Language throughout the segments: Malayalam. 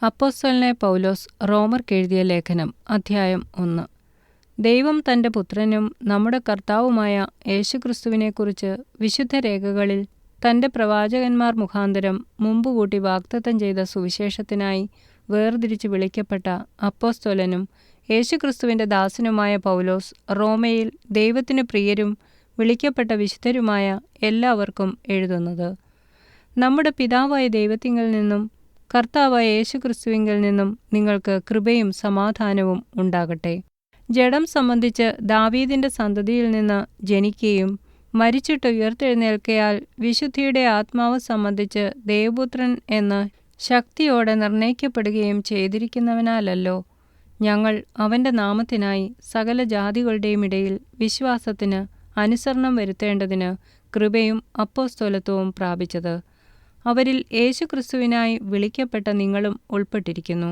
അപ്പോസ്തലനായ പൗലോസ് റോമർക്കെഴുതിയ ലേഖനം അധ്യായം 1. ദൈവം തന്റെ പുത്രനും നമ്മുടെ കർത്താവുമായ യേശുക്രിസ്തുവിനെക്കുറിച്ച് വിശുദ്ധരേഖകളിൽ തന്റെ പ്രവാചകന്മാർ മുഖാന്തരം മുമ്പുകൂട്ടി വാഗ്ദത്തം ചെയ്ത സുവിശേഷത്തിനായി വേർതിരിച്ച് വിളിക്കപ്പെട്ട അപ്പോസ്തലനും യേശുക്രിസ്തുവിന്റെ ദാസനുമായ പൗലോസ്, റോമയിൽ ദൈവത്തിനു പ്രിയരും വിളിക്കപ്പെട്ട വിശുദ്ധരുമായ എല്ലാവർക്കും എഴുതുന്നത്. നമ്മുടെ പിതാവായ ദൈവത്തിങ്കൽ നിന്നും കർത്താവായ യേശുക്രിസ്തുവിങ്കൽ നിന്നും നിങ്ങൾക്ക് കൃപയും സമാധാനവും ഉണ്ടാകട്ടെ. ജഡം സംബന്ധിച്ച് ദാവീദിന്റെ സന്തതിയിൽ നിന്ന് ജനിക്കുകയും മരിച്ചിട്ട് ഉയർത്തെഴുന്നേൽക്കയാൽ വിശുദ്ധിയുടെ ആത്മാവ് സംബന്ധിച്ച് ദൈവപുത്രൻ എന്ന് ശക്തിയോടെ നിർണയിക്കപ്പെടുകയും ചെയ്തിരിക്കുന്നവനാലല്ലോ ഞങ്ങൾ അവന്റെ നാമത്തിനായി സകല ജാതികളുടെയും ഇടയിൽ വിശ്വാസത്തിന് അനുസരണം വരുത്തേണ്ടതിന് കൃപയും അപ്പോസ്തലത്വവും പ്രാപിച്ചത്. അവരിൽ യേശുക്രിസ്തുവിനായി വിളിക്കപ്പെട്ട നിങ്ങളും ഉൾപ്പെട്ടിരിക്കുന്നു.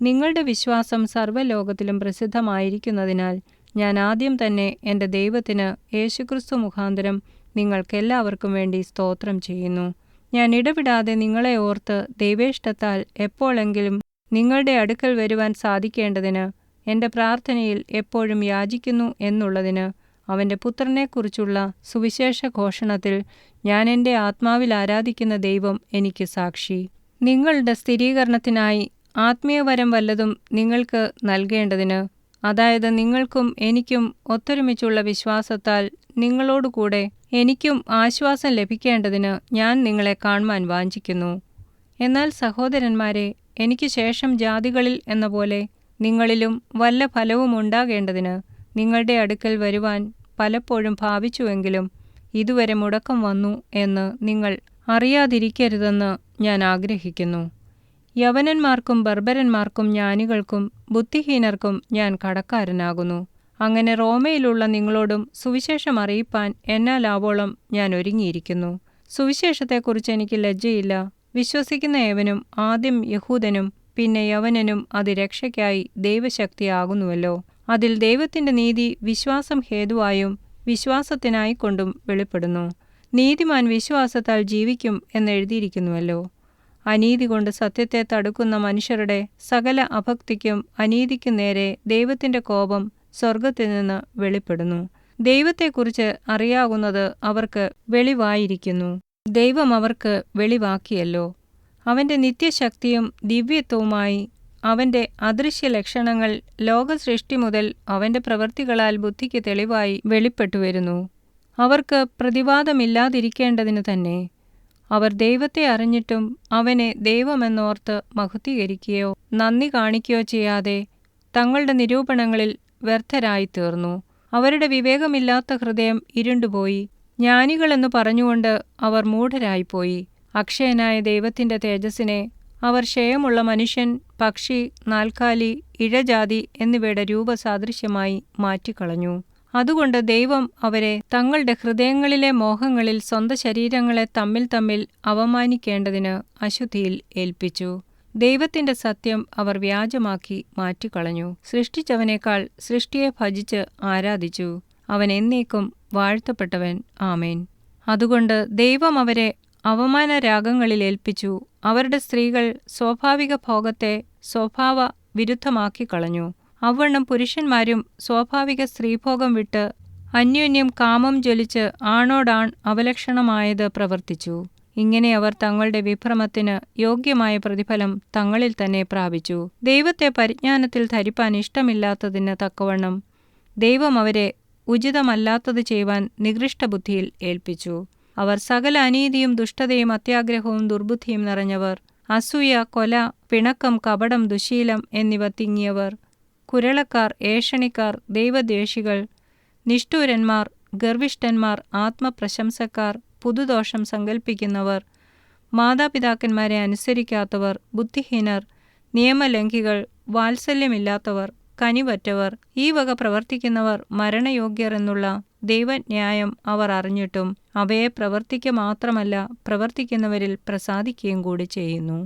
നിങ്ങളുടെ വിശ്വാസം സർവ്വലോകത്തിലും പ്രസിദ്ധമായിരിക്കുന്നതിനാൽ ഞാൻ ആദ്യം തന്നെ എൻ്റെ ദൈവത്തിന് യേശുക്രിസ്തു മുഖാന്തരം നിങ്ങൾക്കെല്ലാവർക്കും വേണ്ടി സ്തോത്രം ചെയ്യുന്നു. ഞാൻ ഇടവിടാതെ നിങ്ങളെ ഓർത്ത് ദൈവേഷ്ടത്താൽ എപ്പോഴെങ്കിലും നിങ്ങളുടെ അടുക്കൽ വരുവാൻ സാധിക്കേണ്ടതിന് എൻ്റെ പ്രാർത്ഥനയിൽ എപ്പോഴും യാചിക്കുന്നു എന്നുള്ളതിന് അവൻ്റെ പുത്രനെക്കുറിച്ചുള്ള സുവിശേഷ ഘോഷണത്തിൽ ഞാൻ എൻ്റെ ആത്മാവിൽ ആരാധിക്കുന്ന ദൈവം എനിക്ക് സാക്ഷി. നിങ്ങളുടെ സ്ഥിരീകരണത്തിനായി ആത്മീയവരം വല്ലതും നിങ്ങൾക്ക് നൽകേണ്ടതിന്, അതായത് നിങ്ങൾക്കും എനിക്കും ഒത്തൊരുമിച്ചുള്ള വിശ്വാസത്താൽ നിങ്ങളോടുകൂടെ എനിക്കും ആശ്വാസം ലഭിക്കേണ്ടതിന് ഞാൻ നിങ്ങളെ കാൺമാൻ വാഞ്ചിക്കുന്നു. എന്നാൽ സഹോദരന്മാരെ, എനിക്ക് ശേഷം ജാതികളിൽ എന്ന പോലെ നിങ്ങളിലും വല്ല ഫലവും ഉണ്ടാകേണ്ടതിന് നിങ്ങളുടെ അടുക്കൽ വരുവാൻ പലപ്പോഴും ഭാവിച്ചുവെങ്കിലും ഇതുവരെ മുടക്കം വന്നു എന്ന് നിങ്ങൾ അറിയാതിരിക്കരുതെന്ന് ഞാൻ ആഗ്രഹിക്കുന്നു. യവനന്മാർക്കും ബർബരന്മാർക്കും ജ്ഞാനികൾക്കും ബുദ്ധിഹീനർക്കും ഞാൻ കടക്കാരനാകുന്നു. അങ്ങനെ റോമയിലുള്ള നിങ്ങളോടും സുവിശേഷം അറിയിപ്പാൻ എന്നാലാവോളം ഞാൻ ഒരുങ്ങിയിരിക്കുന്നു. സുവിശേഷത്തെക്കുറിച്ച് എനിക്ക് ലജ്ജയില്ല. വിശ്വസിക്കുന്ന ഏവനും ആദ്യം യഹൂദനും പിന്നെ യവനനും അത് രക്ഷയ്ക്കായി ദൈവശക്തിയാകുന്നുവല്ലോ. അതിൽ ദൈവത്തിന്റെ നീതി വിശ്വാസം ഹേതുവായും വിശ്വാസത്തിനായിക്കൊണ്ടും വെളിപ്പെടുന്നു. നീതിമാൻ വിശ്വാസത്താൽ ജീവിക്കും എന്നെഴുതിയിരിക്കുന്നുവല്ലോ. അനീതി കൊണ്ട് സത്യത്തെ തടുക്കുന്ന മനുഷ്യരുടെ സകല അഭക്തിക്കും അനീതിക്കും നേരെ ദൈവത്തിന്റെ കോപം സ്വർഗത്തിൽ നിന്ന് വെളിപ്പെടുന്നു. ദൈവത്തെക്കുറിച്ച് അറിയാകുന്നത് അവർക്ക് വെളിവായിരിക്കുന്നു. ദൈവം അവർക്ക് വെളിവാക്കിയല്ലോ. അവന്റെ നിത്യശക്തിയും ദിവ്യത്വവുമായി അവന്റെ അദൃശ്യ ലക്ഷണങ്ങൾ ലോകസൃഷ്ടി മുതൽ അവന്റെ പ്രവൃത്തികളാൽ ബുദ്ധിക്ക് തെളിവായി വെളിപ്പെട്ടുവരുന്നു. അവർക്ക് പ്രതിവാദമില്ലാതിരിക്കേണ്ടതിന് തന്നെ. അവർ ദൈവത്തെ അറിഞ്ഞിട്ടും അവനെ ദൈവമെന്നോർത്ത് മഹത്വീകരിക്കുകയോ നന്ദി കാണിക്കുകയോ ചെയ്യാതെ തങ്ങളുടെ നിരൂപണങ്ങളിൽ വ്യർത്ഥരായിത്തീർന്നു. അവരുടെ വിവേകമില്ലാത്ത ഹൃദയം ഇരുണ്ടുപോയി. ജ്ഞാനികളെന്നു പറഞ്ഞുകൊണ്ട് അവർ മൂഢരായിപ്പോയി. അക്ഷയനായ ദൈവത്തിന്റെ തേജസ്സിനെ അവർ ക്ഷയമുള്ള മനുഷ്യൻ, പക്ഷി, നാൽക്കാലി, ഇഴജാതി എന്നിവയുടെ രൂപസാദൃശ്യമായി മാറ്റിക്കളഞ്ഞു. അതുകൊണ്ട് ദൈവം അവരെ തങ്ങളുടെ ഹൃദയങ്ങളിലെ മോഹങ്ങളിൽ സ്വന്തം ശരീരങ്ങളെ തമ്മിൽ തമ്മിൽ അവമാനിക്കേണ്ടതിന് അശുദ്ധിയിൽ ഏൽപ്പിച്ചു. ദൈവത്തിന്റെ സത്യം അവർ വ്യാജമാക്കി മാറ്റിക്കളഞ്ഞു. സൃഷ്ടിച്ചവനേക്കാൾ സൃഷ്ടിയെ ഭജിച്ച് ആരാധിച്ചു. അവൻ എന്നേക്കും വാഴ്ത്തപ്പെട്ടവൻ. ആമേൻ. അതുകൊണ്ട് ദൈവം അവരെ അവമാനരാഗങ്ങളിൽ ഏൽപ്പിച്ചു. അവരുടെ സ്ത്രീകൾ സ്വാഭാവിക ഭോഗത്തെ സ്വഭാവ വിരുദ്ധമാക്കിക്കളഞ്ഞു. അവണ്ണം പുരുഷന്മാരും സ്വാഭാവിക സ്ത്രീഭോഗം വിട്ട് അന്യോന്യം കാമം ജ്വലിച്ച് ആണോടാൺ അവലക്ഷണമായത് പ്രവർത്തിച്ചു. ഇങ്ങനെ അവർ തങ്ങളുടെ വിഭ്രമത്തിന് യോഗ്യമായ പ്രതിഫലം തങ്ങളിൽ തന്നെ പ്രാപിച്ചു. ദൈവത്തെ പരിജ്ഞാനത്തിൽ ധരിപ്പാൻ ഇഷ്ടമില്ലാത്തതിന് തക്കവണ്ണം ദൈവം അവരെ ഉചിതമല്ലാത്തത് ചെയ്യുവാൻ നികൃഷ്ടബുദ്ധിയിൽ ഏൽപ്പിച്ചു. അവർ സകല അനീതിയും ദുഷ്ടതയും അത്യാഗ്രഹവും ദുർബുദ്ധിയും നിറഞ്ഞവർ, അസൂയ, കൊല, പിണക്കം, കപടം, ദുശ്ശീലം എന്നിവ തിങ്ങിയവർ, കുരളക്കാർ, ഏഷണിക്കാർ, ദൈവദ്വേഷികൾ, നിഷ്ഠൂരന്മാർ, ഗർവിഷ്ഠന്മാർ, ആത്മപ്രശംസക്കാർ, പുതുദോഷം സങ്കൽപ്പിക്കുന്നവർ, മാതാപിതാക്കന്മാരെ അനുസരിക്കാത്തവർ, ബുദ്ധിഹീനർ, നിയമലംഘികൾ, വാത്സല്യമില്ലാത്തവർ, കനിവറ്റവർ, ഈ വക പ്രവർത്തിക്കുന്നവർ മരണയോഗ്യർ എന്നുള്ള ദൈവന്യായം അവർ അറിഞ്ഞിട്ടും അവയെ പ്രവർത്തിക്കുക മാത്രമല്ല, പ്രവർത്തിക്കുന്നവരിൽ പ്രസാദിക്കുകയും കൂടി ചെയ്യുന്നു.